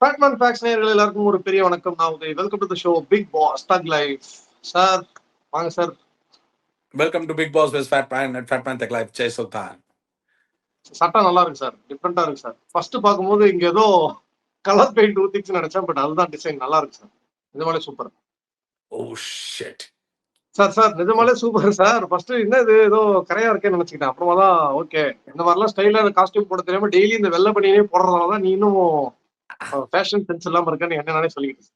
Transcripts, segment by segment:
Fatman facts நேயர்கள் எல்லாருக்கும் ஒரு பெரிய வணக்கம். நான் Uday. Welcome to the show Bigg Boss thug life. Sir வாங்க sir. Welcome to Bigg Boss with Fatman thug life. Jai Sultan. சட்டை நல்லா இருக்கு சார், டிஃப்ரெண்டா இருக்கு சார். ஃபர்ஸ்ட் பார்க்கும்போது இங்க ஏதோ கலர் பெயிண்ட் ஊத்திச்சுன்னு நினைச்சேன், பட் அதுதான் டிசைன். நல்லா இருக்கு சார், நிஜமாலே சூப்பர். ஓ ஷிட் சார் நிஜமாலே சூப்பர் சார். ஃபர்ஸ்ட் என்ன இது ஏதோ கரையா இருக்கேன்னு நினைச்சுக்கிட்டேன். அப்புறமா தான் ஓகே, இந்த மாதிரிலாம் ஸ்டைலா காஸ்டியூம் போட தெரியாம டெய்லி இந்த வெள்ளை பனியே போடுறதுனால தான் நீ இன்னும் ஃபேஷன் சென்ஸ் இல்லாம இருக்கேன்னு என்ன நானே சொல்லிக்கிட்டேன்.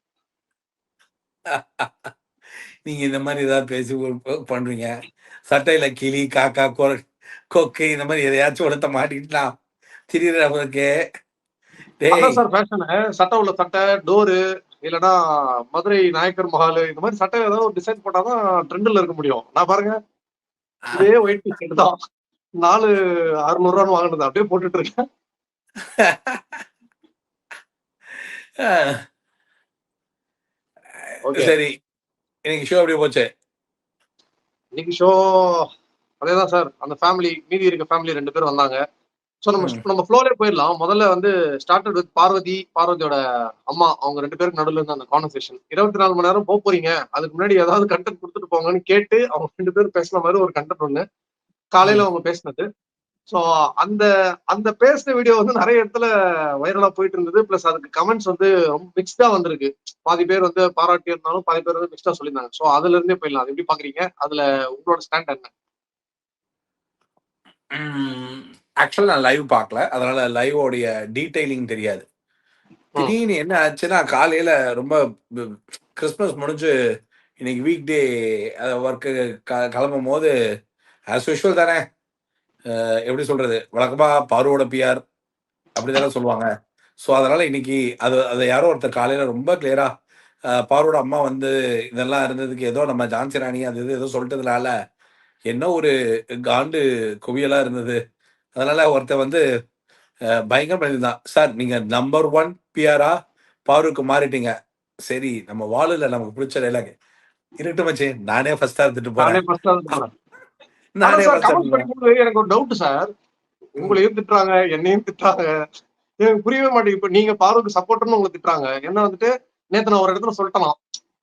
நீங்க இந்த மாதிரி ஏதாவது பேசி பண்றீங்க. சட்டையில கிளி காக்கா கொக்கை இந்த மாதிரி எதையாச்சும் ஒருத்த மாட்டிக்கிட்டா திரியிறவங்களுக்கு அதான் சார் ஃபேஷனு. சட்டை உள்ள சட்டை, டோரு, இல்லைன்னா மதுரை நாயக்கர் மஹால், இந்த மாதிரி சட்டை ஏதாவது ஒரு டிசைன் போட்டாதான் ட்ரெண்ட்ல இருக்க முடியும். நான் பாருங்க, இதே ஒயிட் டிஷர்ட் தான் 4,600 வாங்கினது அப்படியே போட்டுட்டு இருக்கேன். சரி, இன்னைக்கு ஷோ எப்படி போச்சு? இன்னைக்கு ஷோ அதேதான் சார். அந்த ஃபேமிலி, மீதி இருக்க ஃபேமிலி 2 பேர் வந்தாங்க. ஸோ நம்ம ஃப்ளோலே போயிடலாம். முதல்ல ஸ்டார்டட் வித் பார்வதியோட அம்மா. அவங்க 2 பேருக்கு நடுவில் இருந்த அந்த கான்வர்சேஷன். 24 மணி நேரம் போறீங்க, அதுக்கு முன்னாடி ஏதாவது கண்டென்ட் கொடுத்துட்டு போங்கன்னு கேட்டு அவங்க 2 பேரும் பேசின மாதிரி ஒரு கண்டென்ட் ஒண்ணு காலையில அவங்க பேசினது. ஸோ அந்த அந்த பேசின வீடியோ நிறைய இடத்துல வைரலா போயிட்டு இருந்தது. பிளஸ் அதுக்கு கமெண்ட்ஸ் ரொம்ப மிக்ஸ்டா வந்திருக்கு. பாதி பேர் பாராட்டி இருந்தாலும் பாதி பேர் மிக்ஸ்டா சொல்லியிருந்தாங்க. ஸோ அதுல இருந்தே போயிடலாம். அது எப்படி பாக்குறீங்க? அதுல உங்களோட ஸ்டாண்ட் என்ன? ஆக்சுவலா நான் லைவ் பார்க்கல, அதனால லைவோடைய டீடைலிங் தெரியாது. திடீர்னு என்ன ஆச்சுன்னா, காலையில ரொம்ப கிறிஸ்மஸ் முடிஞ்சு இன்னைக்கு வீக் டே ஒர்க்கு கிளம்பும் போது ஆஸ் யூஷுவல் தானே, எப்படி சொல்றது, வழக்கமா பாருவோட பிஆர் அப்படிதானே சொல்லுவாங்க. ஸோ அதனால இன்னைக்கு அதை யாரோ ஒருத்தர் காலையில ரொம்ப கிளியரா பாருவோட அம்மா இதெல்லாம் இருந்ததுக்கு ஏதோ நம்ம ஜான்சி ராணி அது ஏதோ சொல்லிட்டதுனால என்ன ஒரு காண்டு குவியலா இருந்தது. அதனால ஒருத்தர் பயங்கர பண்ணியிருந்தான், சார் நீங்க நம்பர் 1 பிஆரா பாருக்கு மாறிட்டீங்க. சரி, நம்ம வாழுல நமக்கு பிடிச்ச டைலாக் இருட்டு மச்சி, நானே ஃபர்ஸ்டா இருந்துட்டு போறேன். எனக்கு ஒரு டவுட் சார். உங்களையும் திட்டுறாங்க, என்னையும் திட்டுறாங்க, எனக்கு புரியவே மாட்டேங்குது. இப்ப நீங்க பாருக்கு சப்போர்ட்னு உங்களை திட்டுறாங்க. என்ன நேத்து நான் ஒரு இடத்துல சொல்லிட்டேன்,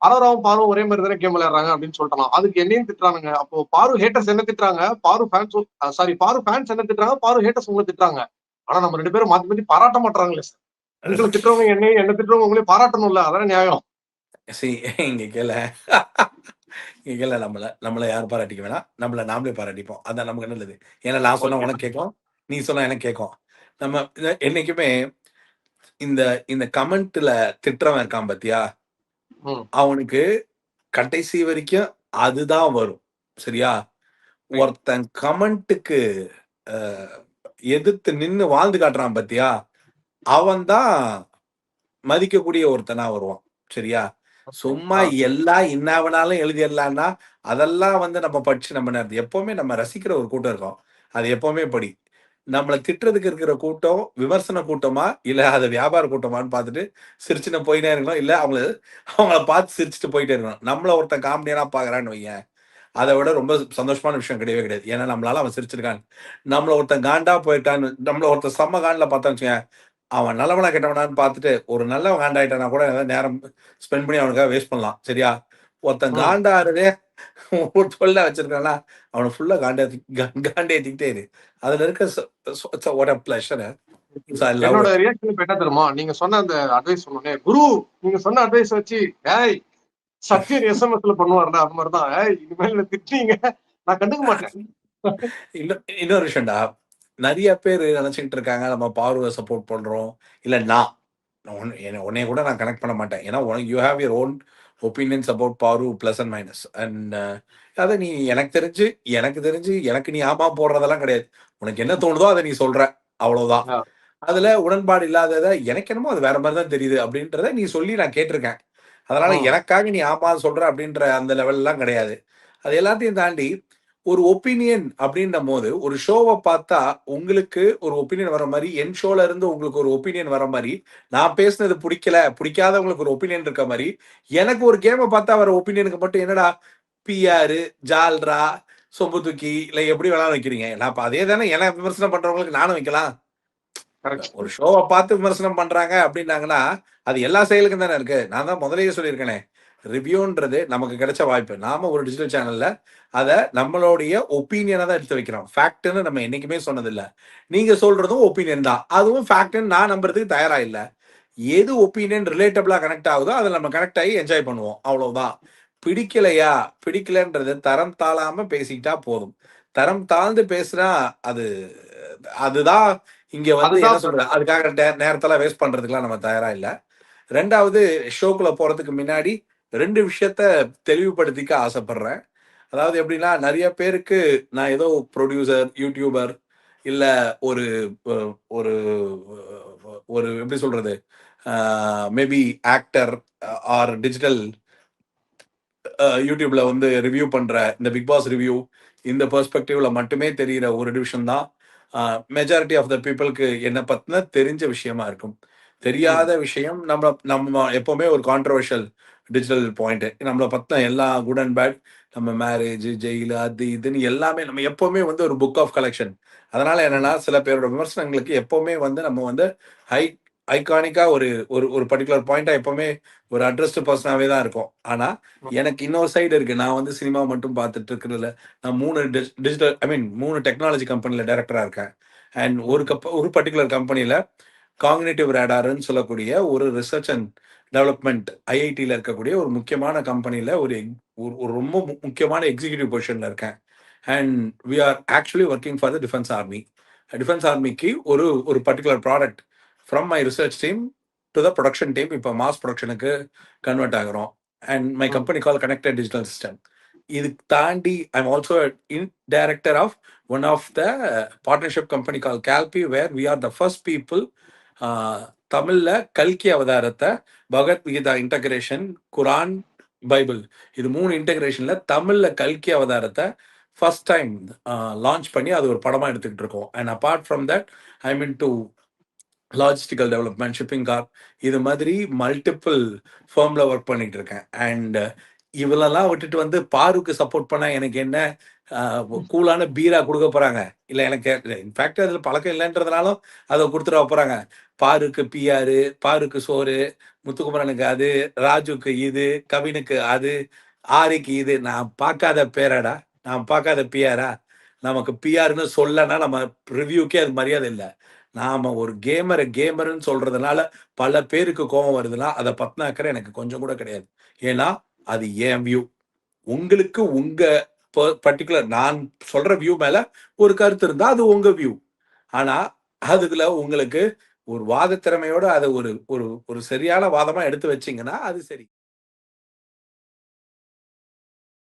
அரோராவும் பாரும் ஒரே மாதிரி தானே கேம் விளையாடுறாங்க அப்படின்னு சொல்லிட்டேன். அதுக்கு என்னையும் திட்டுறாங்க. அப்போ பாரு ஹேட்டர்ஸ் என்ன திட்டுறாங்க, பாரு ஃபேன்ஸ் என்ன திட்டுறாங்க, பாரு ஹேட்டர்ஸ் உங்களை திட்டுறாங்க. ஆனா நம்ம 2 பேரும் மாத்தி மாத்தி பாராட்ட மாட்டாங்களே சார். உங்களை திட்டுறவங்க என்னையும், என்ன திட்டுறவங்க உங்களையும் பாராட்டணும்ல, அதான நியாயம். இங்க கேள, நம்மள யாரும் பாராட்டிக்க வேணாம், நம்மள நாமளே பாராட்டிப்போம். அதான் நமக்கு நல்லது. ஏன்னா நான் சொன்னா உனக்கு கேட்கும், நீ சொன்னா எனக்கு கேட்கும். நம்ம என்னைக்குமே இந்த கமெண்ட்ல திட்டுறவன் இருக்கான் பாத்தியா, அவனுக்கு கடைசி வரைக்கும் அதுதான் வரும். சரியா? ஒருத்தன் கமெண்ட்டுக்கு எதிர்த்து நின்னு வாழ்ந்து காட்டுறான் பாத்தியா, அவன் தான் மதிக்கக்கூடிய ஒருத்தனா வருவான். சரியா? சும்மா எல்லாம் என்ன வேணாலும் எழுதிடலாம்னா அதெல்லாம் நம்ம படிச்சு நம்ம எப்பவுமே நம்ம ரசிக்கிற ஒரு கூட்டம் இருக்கும். அது எப்பவுமே படி. நம்மளை திட்டுறதுக்கு இருக்கிற கூட்டம் விமர்சன கூட்டமா இல்ல அது வியாபார கூட்டமான்னு பார்த்துட்டு சிரிச்சுன்னு போயிட்டே இருக்கணும். இல்ல அவங்கள பார்த்து சிரிச்சுட்டு போயிட்டே இருக்கணும். நம்மள ஒருத்தன் காமெடியனா பாக்குறான்னு வையன், அதை விட ரொம்ப சந்தோஷமான விஷயம் கிடையவே கிடையாது. ஏன்னா நம்மளால அவன் சிரிச்சிருக்கான். நம்மள ஒருத்தன் காண்டா போயிட்டான்னு, நம்மள ஒருத்தன் செம்ம காண்டில பார்த்தான்னு வச்சுக்கேன், அவன் நல்லவனா கெட்டவனான்னு பார்த்துட்டு ஒரு நல்லவன் காண்டாயிட்டானா கூட நேரம் ஸ்பெண்ட் பண்ணி அவனுக்காக வேஸ்ட் பண்ணலாம். சரியா? ஒருத்தன் காண்டாடுறதே ஒரு தொழில வச்சிருக்கானா அவனை ஃபுல்லா காண்டேத்திக்கிட்டே இரு. அதுல இருக்க பிளஷர். என்னோட ரியாக்ஷன் என்ன தெரியுமா, நீங்க சொன்ன அந்த அட்வைஸ் சொன்னோன்னே, குரு நீங்க சொன்ன அட்வைஸ் வச்சு சத்தியர் எஸ்எம்எஸ்ல பண்ணுவாருடா, அது மாதிரிதான் இனிமேல் திட்டீங்க நான் கண்டுக்க மாட்டேன். இன்னொரு விஷயம்டா, நிறைய பேர் நினைச்சுக்கிட்டு இருக்காங்க நம்ம பார்வை சப்போர்ட் பண்றோம். இல்ல உன்னைய கூட நான் கனெக்ட் பண்ண மாட்டேன். ஏன்னா you have your own opinions about பாரு பிளஸ் அண்ட் மைனஸ். அண்ட் அதை நீ எனக்கு தெரிஞ்சு எனக்கு நீ ஆமா போடுறதெல்லாம் கிடையாது. உனக்கு என்ன தோணுதோ அதை நீ சொல்ற, அவ்வளவுதான். அதுல உடன்பாடு இல்லாததை எனக்கு என்னமோ அது வேற மாதிரி தான் தெரியுது அப்படின்றத நீ சொல்லி நான் கேட்டிருக்கேன். அதனால எனக்காக நீ ஆமா சொல்ற அப்படின்ற அந்த லெவல் எல்லாம் கிடையாது. அது எல்லாத்தையும் தாண்டி ஒரு ஒப்பீனியன் அப்படின்ற போது ஒரு ஷோவை பார்த்தா உங்களுக்கு ஒரு ஒப்பீனியன் வர மாதிரி, என் ஷோல இருந்து உங்களுக்கு ஒரு ஒப்பீனியன் வர மாதிரி, நான் பேசுனது பிடிக்காதவங்களுக்கு ஒரு ஒப்பீனியன் இருக்க மாதிரி, எனக்கு ஒரு கேமை பார்த்தா வர ஒப்பீனியனுக்கு மட்டும் என்னடா பிஆரு ஜால்ரா சொம்பு தூக்கி இல்ல எப்படி வேணாலும் வைக்கிறீங்க. நான் அதே தானே எனக்கு விமர்சனம் பண்றவங்களுக்கு நானும் வைக்கலாம். கரெக்ட். ஒரு ஷோவை பார்த்து விமர்சனம் பண்றாங்க அப்படின்னாங்கன்னா, அது எல்லா செயலுக்கும் தானே இருக்கு. நான் தான் முதல்லயே சொல்லியிருக்கேனே, ரிவ்யூன்றது நமக்கு கிடைச்ச வாய்ப்பு. நாம ஒரு டிஜிட்டல் சேனல்ல அத நம்மளுடைய ஒப்பீனியனா தான் எடுத்து வைக்கிறோம். ஃபேக்ட்ன்னு நம்ம என்னைக்குமே சொன்னதில்ல. நீங்க சொல்றதும் ஒப்பீனியன் தான். அதுவும் ஃபேக்ட்ன்னு நான் நம்புறதுக்கு தயாரா இல்ல. எது ஒப்பீனியன் ரிலேட்டபிளா கனெக்ட் ஆகுதோ, அதுல நம்ம கனெக்ட் ஆகி என்ஜாய் பண்ணுவோம். அவ்வளவுதான். பிடிக்கலையா? பிடிக்கலன்றது தரம் தாழாம பேசிக்கிட்டா போதும். தரம் தாழ்ந்து பேசினா அது அதுதான் இங்க வந்து என்ன அதுதான் சொல்றது? அதுக்காக நேரத்தெல்லாம் வேஸ்ட் பண்றதுக்குலாம் நம்ம தயாரா இல்ல. 2வது ஷோக்குள்ள போறதுக்கு முன்னாடி 2 விஷயத்த தெளிவுபடுத்திக்க ஆசைப்படுறேன். அதாவது எப்படின்னா, நெறைய பேருக்கு நான் ஏதோ புரொடியூசர், யூடியூபர் இல்ல ஒரு அ ஒரு ஒரு எப்படி சொல்றது? மேபி ஆக்டர் ஆர் டிஜிட்டல் யூடியூப்ல வந்து ரிவ்யூ பண்ற இந்த பிக் பாஸ் ரிவ்யூ இந்த பெர்ஸ்பெக்டிவ்ல மட்டுமே தெரியிற ஒரு டிவிஷன் தான் மெஜாரிட்டி ஆஃப் த பீப்புளுக்கு என்ன பத்தின தெரிஞ்ச விஷயமா இருக்கும். ம். தெரியாத விஷயம் நம்ம நம்ம எப்பவுமே ஒரு கான்ட்ரோவர்ஷியல் டிஜிட்டல் பாயிண்ட் நம்மளை பத்தின எல்லா குட் அண்ட் பேட் நம்ம மேரேஜ் ஜெயிலு அது இதுன்னு எல்லாமே நம்ம எப்பவுமே வந்து ஒரு புக் ஆஃப் கலெக்ஷன். அதனால என்னன்னா சில பேரோட விமர்சனங்களுக்கு எப்பவுமே வந்து நம்ம வந்து ஹை ஐகானிக்கா ஒரு ஒரு ஒரு பர்டிகுலர் பாயிண்டா எப்பவுமே ஒரு அட்ரஸ்டு பர்சனாவே தான் இருக்கும். ஆனா ம். எனக்கு இன்னொரு சைடு இருக்கு. நான் வந்து சினிமா மட்டும் பார்த்துட்டு இருக்கிறதில்ல. நான் 3 டிஜிட்டல் ஐ மீன் 3 டெக்னாலஜி கம்பெனில டைரக்டரா இருக்கேன். அண்ட் ம். ஒரு பர்ட்டிகுலர் கம்பெனில காக்னிட்டிவ் ரேடார்ன்னு சொல்லக்கூடிய ஒரு ரிசர்ச் அண்ட் டெவலப்மென்ட் ஐஐடில இருக்கக்கூடிய ஒரு முக்கியமான கம்பெனில ஒரு ஒரு ஒரு ரொம்ப முக்கியமான எக்ஸிகியூட்டிவ் பொசிஷன்ல இருக்கேன். And we are actually working for the defence army. Defence ஆர்மிக்கு ஒரு ஒரு particular product from my research team to the production team இப்போ மாஸ் புரொடக்ஷனுக்கு கன்வெர்ட் ஆகுறோம். And my hmm. Company call connected digital system. இதுக்கு தாண்டி I am also in director of one of the partnership company call கேல்பி where we are the first people தமிழ்ல கல்கி அவதாரத்தை Bhagavad Gita integration குரான் Bible இது 3 இன்டகிரேஷன்ல தமிழ்ல கல்கி அவதாரத்தை ஃபர்ஸ்ட் டைம் லான்ச் பண்ணி அது ஒரு படமா எடுத்துக்கிட்டு இருக்கோம். And apart from that I mean to logistical development, shipping corp இது மாதிரி மல்டிபிள் ஃபர்ம்ல ஒர்க் பண்ணிட்டு இருக்கேன். அண்ட் இவளெல்லாம் விட்டுட்டு வந்து பாருக்கு சப்போர்ட் பண்ணா எனக்கு என்ன கூலான பீரா கொடுக்க போறாங்க? இல்ல எனக்கு இன்ஃபேக்ட் அதுல பழக்கம் இல்லைன்றதுனாலும் அதை கொடுத்துட போறாங்க. பாருக்கு பிஆர், பாருக்கு சோறு, முத்துக்குமரனுக்கு அது, ராஜுக்கு இது, கவினுக்கு அது, ஆரிக்கு இது. நான் பார்க்காத பேராடா, நான் பார்க்காத பிஆரா? நமக்கு பிஆர்னு சொல்லனா நம்ம ரிவ்யூக்கே அது மரியாதை இல்ல. நாம ஒரு கேமர்ன்னு சொல்றதுனால பல பேருக்கு கோவம் வருதுன்னா, அத பத்தின அக்கறை எனக்கு கொஞ்சம் கூட கிடையாது. ஏன்னா, அது என் வியூ. உங்களுக்கு உங்க பர்ட்டிகுலர் நான் சொல்ற வியூ மேல ஒரு கருத்து இருந்தா, அது உங்க வியூ. ஆனா, அதுல உங்களுக்கு ஒரு வாத திறமையோட அத ஒரு ஒரு ஒரு சரியான வாதமா எடுத்து வச்சீங்கன்னா, அது சரி.